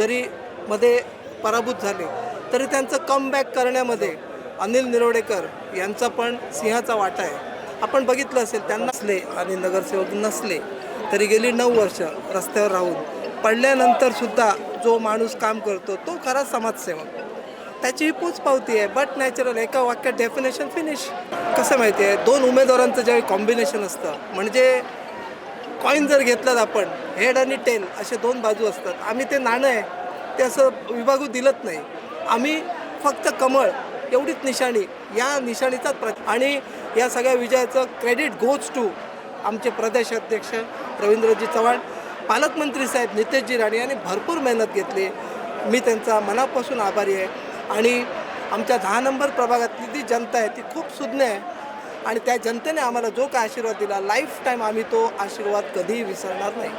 जरी मध्ये पराभूत झाले तरी त्यांचं कमबॅक करण्यामध्ये अनिल निरोडेकर यांचा पण सिंहाचा वाटा आहे. आपण बघितलं असेल त्यांना नसले आणि नगरसेवक नसले तरी गेली 9 वर्ष रस्त्यावर राहून पडल्यानंतरसुद्धा जो माणूस काम करतो तो खरा समाजसेवक. त्याची ही पोचपावती आहे. बट नॅचरल एका वाक्यात डेफिनेशन फिनिश. कसं माहिती आहे, 2 उमेदवारांचं ज्यावेळी कॉम्बिनेशन असतं म्हणजे कॉईन जर घेतलात आपण हेड आणि टेल असे 2 बाजू असतात. आम्ही ते नाणं आहे ते असं विभागू दिलंच नाही. आम्ही फक्त कमळ एवढीच निशाणी, या निशाणीचाच आणि या सगळ्या विजयाचं क्रेडिट गोज टू आमचे प्रदेश अध्यक्ष रवींद्रजी चव्हाण, पालकमंत्री साहेब नितेशजी राणे यांनी भरपूर मेहनत घेतली. मी त्यांचा मनापासून आभारी आहे. आणि आमच्या 10 नंबर प्रभागातली जी जनता आहे ती खूप सुज्ञ आहे आणि त्या जनतेने आम्हाला जो काय आशीर्वाद दिला लाईफ टाईम आम्ही तो आशीर्वाद कधीही विसरणार नाही.